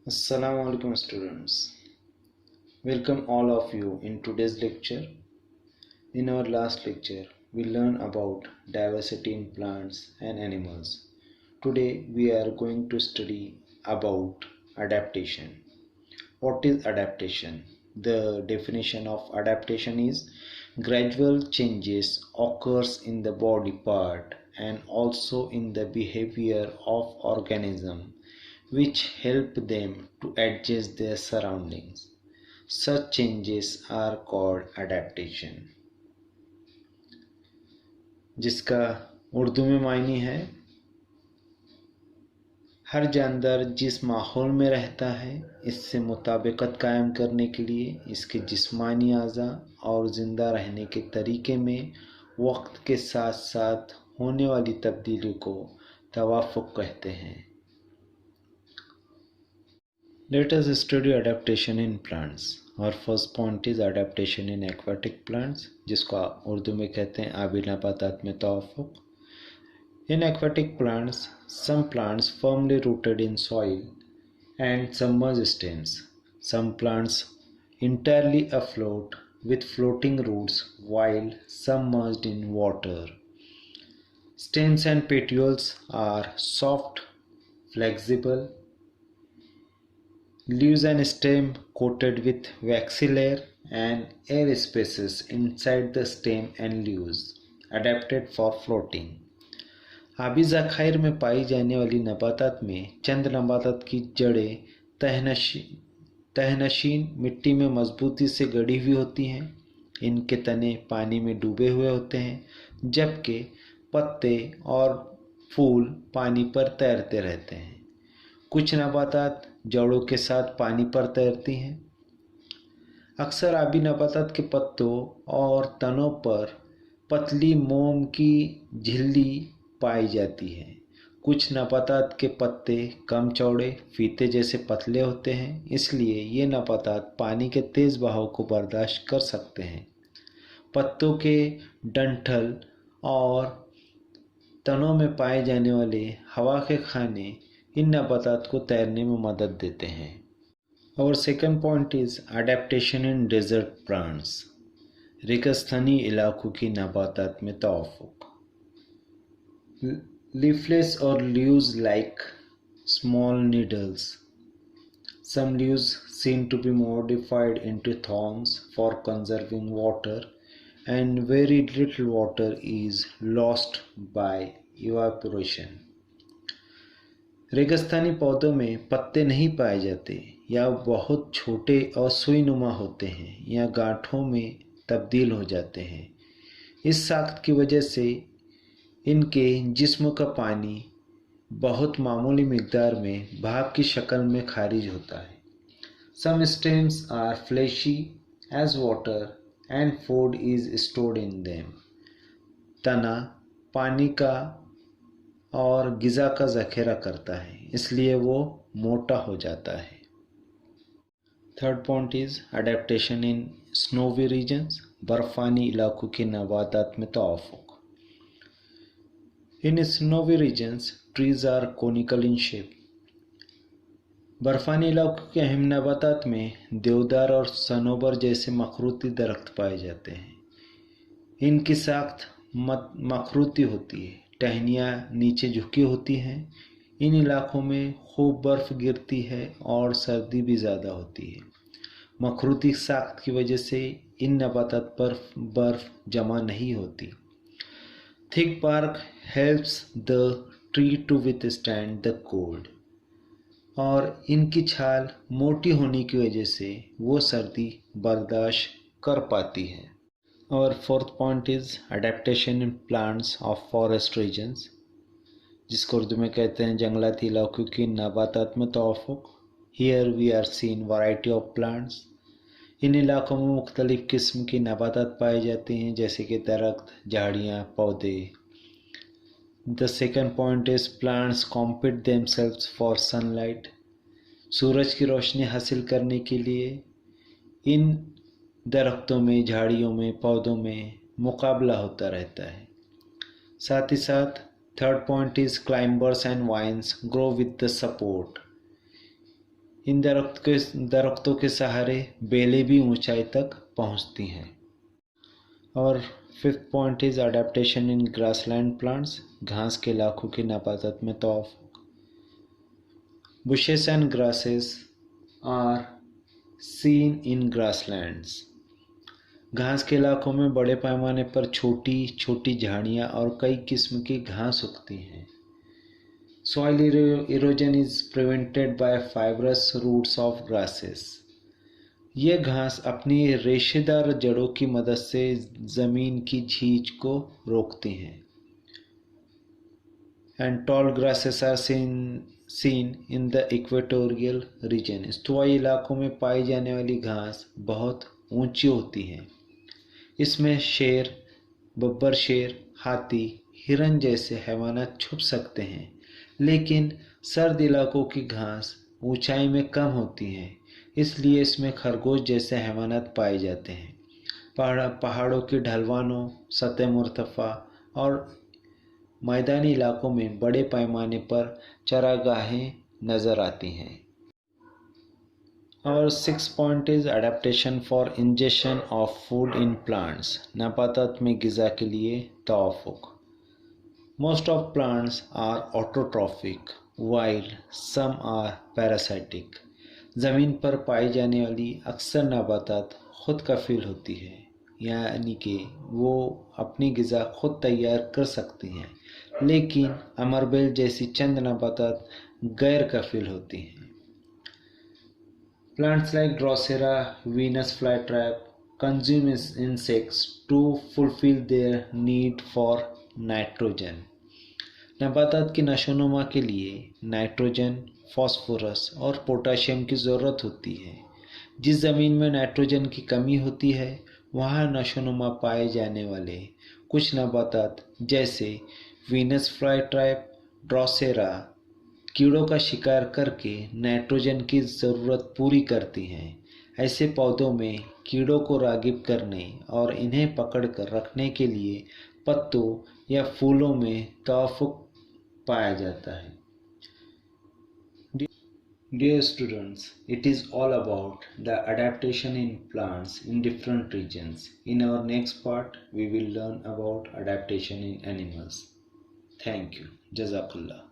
Assalamu alaikum students. Welcome all of you in today's lecture. In our last lecture, we learned about diversity in plants and animals. Today we are going to study about adaptation. What is adaptation? The definition of adaptation is gradual changes occurs in the body part and also in the behavior of organism which help them to adjust their surroundings. Such changes are called adaptation, जिसका उर्दू में मायने है हर जानदार जिस माहौल में रहता है इससे मुताबिकत कायम करने के लिए इसके जिस्मानी अज़ा और ज़िंदा रहने के तरीके में वक्त के साथ साथ होने वाली तब्दीली को तवाफ़ुक़ कहते हैं. Let us study adaptation in plants. Our first point is adaptation in aquatic plants, जिसको उर्दू में कहते हैं आबी नबातात में तवाफ़ुक़. In aquatic plants, some plants firmly rooted in soil and submerged stems. Some plants entirely afloat with floating roots while submerged in water. Stems and petioles are soft, flexible. Leaves and stem coated with waxy layer and air spaces inside the stem and leaves, adapted for floating. आबी ज़खायर में पाई जाने वाली नबातात में चंद नबातात की जड़ें तहनशीन मिट्टी में मजबूती से गड़ी हुई होती हैं. इनके तने पानी में डूबे हुए होते हैं, जबकि पत्ते और फूल पानी पर तैरते रहते हैं. कुछ नबातात जड़ों के साथ पानी पर तैरती हैं. अक्सर आबी नबातात के पत्तों और तनों पर पतली मोम की झिल्ली पाई जाती है. कुछ नबातात के पत्ते कम चौड़े फीते जैसे पतले होते हैं, इसलिए ये नबातात पानी के तेज़ बहाव को बर्दाश्त कर सकते हैं. पत्तों के डंठल और तनों में पाए जाने वाले हवा के खाने इन नबातात को तैरने में मदद देते हैं. और second point is adaptation in desert plants, रेगिस्तानी इलाकों की नबातात में तवाफ़ुक़. Leafless or leaves like small needles. Some leaves seem to be modified into thorns for conserving water, and very little water is lost by evaporation. रेगिस्तानी पौधों में पत्ते नहीं पाए जाते या बहुत छोटे और सुई नुमा होते हैं या गांठों में तब्दील हो जाते हैं. इस साख्त की वजह से इनके जिस्म का पानी बहुत मामूली मिकदार में भाप की शक्ल में खारिज होता है. Some stems are fleshy as water and food is stored in them. तना पानी का और ग़िज़ा का ज़ख़ीरा करता है, इसलिए वो मोटा हो जाता है. Third point is adaptation in snowy regions, बर्फ़ानी इलाकों के नबातात में तवाफ़ुक़. In snowy regions, trees are conical in shape. बर्फ़ानी इलाकों के अहम नबातात में देवदार और सनोबर जैसे मखरूती दरख्त पाए जाते हैं. इनकी साख्त मखरूती होती है, टहनियाँ नीचे झुकी होती हैं. इन इलाकों में खूब बर्फ़ गिरती है और सर्दी भी ज़्यादा होती है. मखरूती साख्त की वजह से इन नबातात पर बर्फ़ जमा नहीं होती. Thick bark helps the tree to withstand the cold. और इनकी छाल मोटी होने की वजह से वो सर्दी बर्दाश्त कर पाती है. और fourth point is adaptation in plants of forest regions, जिसको उर्दू में कहते हैं जंगलाती इलाकों की नबातात में तवाफ़ुक़. Here we are seen variety of plants. इन इलाकों में मुख्तलिफ़ किस्म की नबातात पाए जाते हैं, जैसे कि दरख्त, झाड़ियाँ, पौधे. The second point is plants compete themselves for sunlight. सूरज की रोशनी हासिल करने के लिए इन दरख्तों में, झाड़ियों में, पौधों में मुकाबला होता रहता है. साथ ही साथ third point is climbers and vines grow with the support. इन दरख्तों के सहारे बेलें भी ऊंचाई तक पहुंचती हैं। और fifth point is adaptation in grassland plants, घास के इलाकों के नबातात में तवाफ़ुक़। Bushes and grasses are seen in grasslands, घास के इलाकों में बड़े पैमाने पर छोटी छोटी झाड़ियाँ और कई किस्म की घास उगती हैं। Soil erosion is prevented by fibrous roots of grasses. ये घास अपनी रेशेदार जड़ों की मदद से जमीन की झींच को रोकती हैं। And tall grasses are seen in the equatorial region. इस्तवाई इलाकों में पाई जाने वाली घास बहुत ऊंची होती है। इसमें शेर, बब्बर शेर, हाथी, हिरन जैसे हैवानात छुप सकते हैं, लेकिन सर्द इलाकों की घास ऊंचाई में कम होती है, इसलिए इसमें खरगोश जैसे हैवानात पाए जाते हैं। पहाड़ों की ढलवानों, सतह मुर्तफ़ा और मैदानी इलाकों में बड़े पैमाने पर चरागाहें नज़र आती हैं। और six point is adaptation for injection of food in plants, नबातात में ग़िज़ा के लिए तवाफ़ुक़। Most of plants are autotrophic while some are parasitic. ज़मीन पर पाई जाने वाली अक्सर नबातात खुद कफ़ील होती है, यानी कि वो अपनी ग़िज़ा खुद तैयार कर सकती हैं, लेकिन अमरबेल जैसी चंद नबातात गैर कफ़ील होती हैं। Plants like Drosera, Venus flytrap consume insects to fulfill their need for nitrogen. नबातात की नशोनुमा के लिए नाइट्रोजन, फास्फोरस और पोटाशियम की ज़रूरत होती है। जिस ज़मीन में नाइट्रोजन की कमी होती है, वहाँ नशोनुमा पाए जाने वाले कुछ नबातात जैसे वीनस फ्लाईट्रैप, ड्रोसेरा कीड़ों का शिकार करके नाइट्रोजन की ज़रूरत पूरी करती हैं। ऐसे पौधों में कीड़ों को राग़िब करने और इन्हें पकड़ कर रखने के लिए पत्तों या फूलों में तवाफ़ुक़ पाया जाता है। Dear students, it is all about the adaptation in plants in different regions. In our next part, we will learn about adaptation in animals. Thank you. Jazakallah.